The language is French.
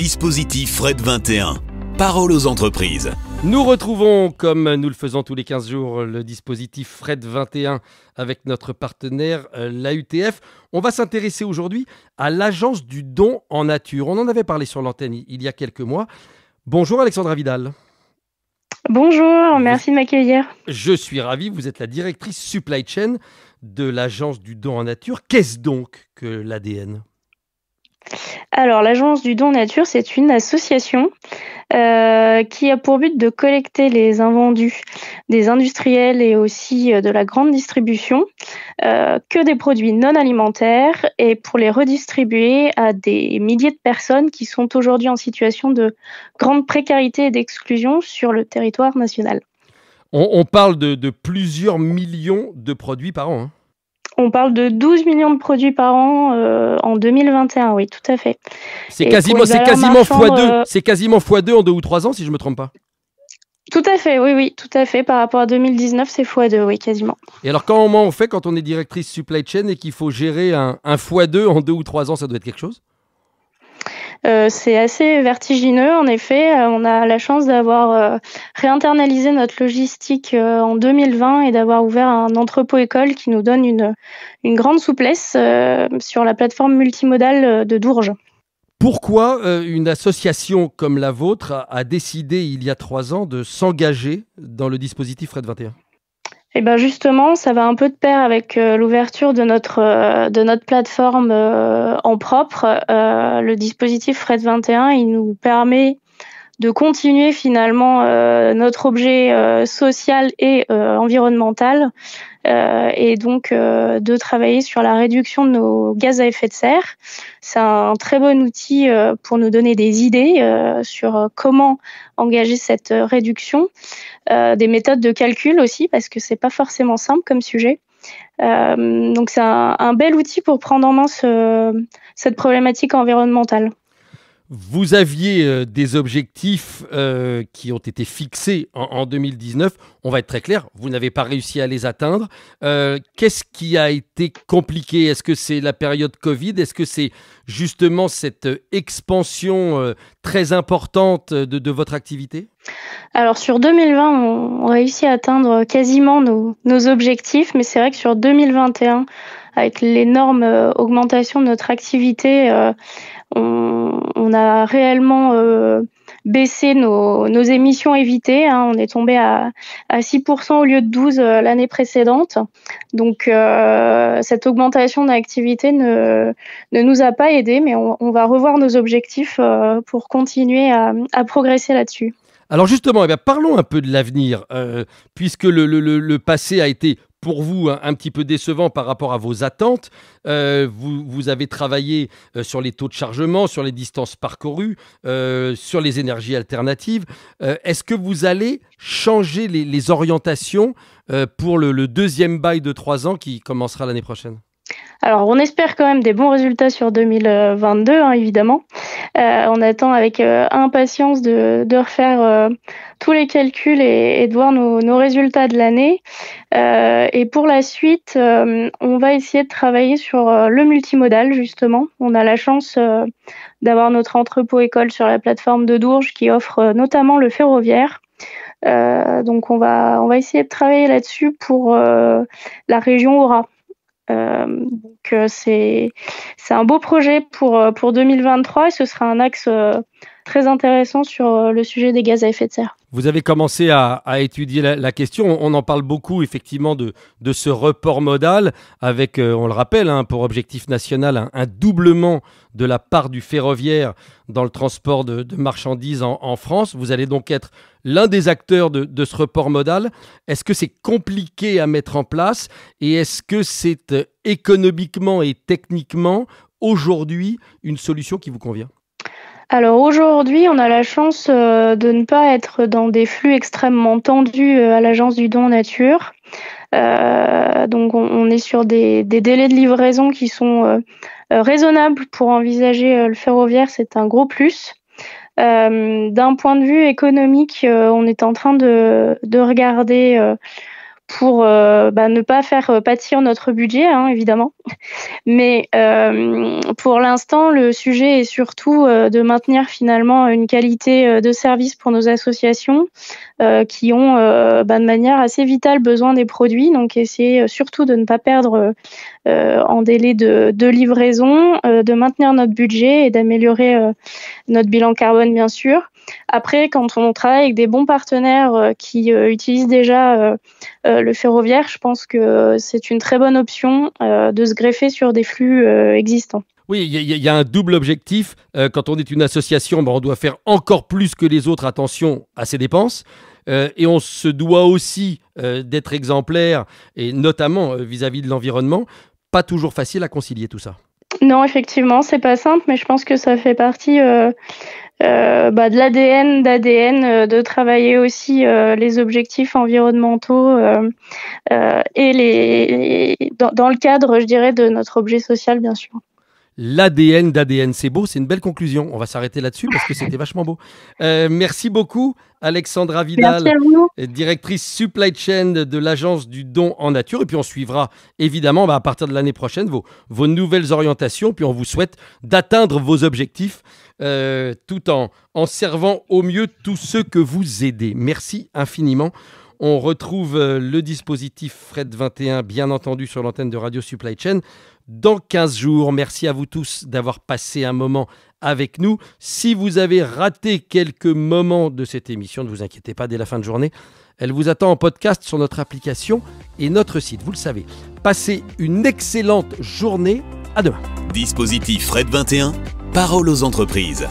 dispositif Fred 21. Parole aux entreprises. Nous retrouvons, comme nous le faisons tous les 15 jours, le dispositif Fred 21 avec notre partenaire, l'AUTF. On va s'intéresser aujourd'hui à l'agence du don en nature. On en avait parlé sur l'antenne il y a quelques mois. Bonjour Alexandra Vidal. Bonjour, merci de m'accueillir. Je suis ravi, vous êtes la directrice supply chain de l'agence du don en nature. Qu'est-ce donc que l'ADN ? Alors, l'agence du don en nature, c'est une association qui a pour but de collecter les invendus des industriels et aussi de la grande distribution, que des produits non alimentaires, et pour les redistribuer à des milliers de personnes qui sont aujourd'hui en situation de grande précarité et d'exclusion sur le territoire national. On parle de plusieurs millions de produits par an, hein. On parle de 12 millions de produits par an en 2021, oui, tout à fait. C'est quasiment x2. C'est quasiment x2 en 2 ou 3 ans, si je ne me trompe pas. Tout à fait, oui, tout à fait. Par rapport à 2019, c'est x2, oui, quasiment. Et alors, comment on fait quand on est directrice supply chain et qu'il faut gérer un x2 en 2 ou 3 ans, ça doit être quelque chose ? C'est assez vertigineux, en effet. On a la chance d'avoir réinternalisé notre logistique en 2020 et d'avoir ouvert un entrepôt-école qui nous donne une grande souplesse sur la plateforme multimodale de Dourges. Pourquoi une association comme la vôtre a décidé il y a 3 ans de s'engager dans le dispositif Fred 21 ? Eh ben justement, ça va un peu de pair avec l'ouverture de notre plateforme en propre. Le dispositif Fred 21, il nous permet de continuer finalement notre objet social et environnemental, et donc de travailler sur la réduction de nos gaz à effet de serre. C'est un très bon outil pour nous donner des idées sur comment engager cette réduction, des méthodes de calcul aussi, parce que c'est pas forcément simple comme sujet. Donc c'est un bel outil pour prendre en main cette problématique environnementale. Vous aviez des objectifs qui ont été fixés en 2019. On va être très clair, vous n'avez pas réussi à les atteindre. Qu'est-ce qui a été compliqué ? Est-ce que c'est la période Covid ? Est-ce que c'est justement cette expansion très importante de votre activité ? Alors sur 2020, on réussit à atteindre quasiment nos objectifs, mais c'est vrai que sur 2021, avec l'énorme augmentation de notre activité, on a réellement baissé nos émissions évitées, hein. On est tombé à 6% au lieu de 12% l'année précédente. Donc cette augmentation d'activité ne nous a pas aidés, mais on va revoir nos objectifs pour continuer à progresser là-dessus. Alors justement, parlons un peu de l'avenir, puisque le passé a été pour vous un petit peu décevant par rapport à vos attentes. Vous avez travaillé sur les taux de chargement, sur les distances parcourues, sur les énergies alternatives. Est-ce que vous allez changer les orientations pour le deuxième bail de 3 ans qui commencera l'année prochaine ? Alors, on espère quand même des bons résultats sur 2022, hein, évidemment. On attend avec impatience de refaire tous les calculs et de voir nos résultats de l'année. Et pour la suite, on va essayer de travailler sur le multimodal, justement. On a la chance d'avoir notre entrepôt-école sur la plateforme de Dourges qui offre notamment le ferroviaire. Donc, on va essayer de travailler là-dessus pour la région Aura. Donc c'est un beau projet pour 2023 et ce sera un axe très intéressant sur le sujet des gaz à effet de serre. Vous avez commencé à étudier la question. On en parle beaucoup effectivement de ce report modal avec, on le rappelle, hein, pour objectif national, un doublement de la part du ferroviaire dans le transport de marchandises en France. Vous allez donc être l'un des acteurs de ce report modal. Est-ce que c'est compliqué à mettre en place et est-ce que c'est économiquement et techniquement aujourd'hui une solution qui vous convient ? Alors aujourd'hui, on a la chance de ne pas être dans des flux extrêmement tendus à l'agence du don en nature. Donc on est sur des délais de livraison qui sont raisonnables pour envisager le ferroviaire, c'est un gros plus. D'un point de vue économique, on est en train de regarder pour ne pas faire pâtir notre budget, hein, évidemment. Mais pour l'instant, le sujet est surtout de maintenir finalement une qualité de service pour nos associations qui ont de manière assez vitale besoin des produits. Donc essayer surtout de ne pas perdre en délai de livraison, de maintenir notre budget et d'améliorer notre bilan carbone, bien sûr. Après, quand on travaille avec des bons partenaires qui utilisent déjà le ferroviaire, je pense que c'est une très bonne option de se greffer sur des flux existants. Oui, il y a un double objectif. Quand on est une association, on doit faire encore plus que les autres attention à ses dépenses. Et on se doit aussi d'être exemplaire, et notamment vis-à-vis de l'environnement. Pas toujours facile à concilier tout ça. Non, effectivement, c'est pas simple, mais je pense que ça fait partie de l'ADN, de travailler aussi les objectifs environnementaux et dans le cadre, je dirais, de notre objet social, bien sûr. L'ADN d'ADN, c'est beau, c'est une belle conclusion. On va s'arrêter là-dessus parce que c'était vachement beau. Merci beaucoup, Alexandra Vidal, directrice supply chain de l'agence du don en nature. Et puis on suivra évidemment à partir de l'année prochaine vos nouvelles orientations. Puis on vous souhaite d'atteindre vos objectifs tout en servant au mieux tous ceux que vous aidez. Merci infiniment. On retrouve le dispositif Fred 21, bien entendu, sur l'antenne de Radio Supply Chain dans 15 jours. Merci à vous tous d'avoir passé un moment avec nous. Si vous avez raté quelques moments de cette émission, ne vous inquiétez pas, dès la fin de journée, elle vous attend en podcast sur notre application et notre site. Vous le savez. Passez une excellente journée. À demain. Dispositif Fred 21, parole aux entreprises.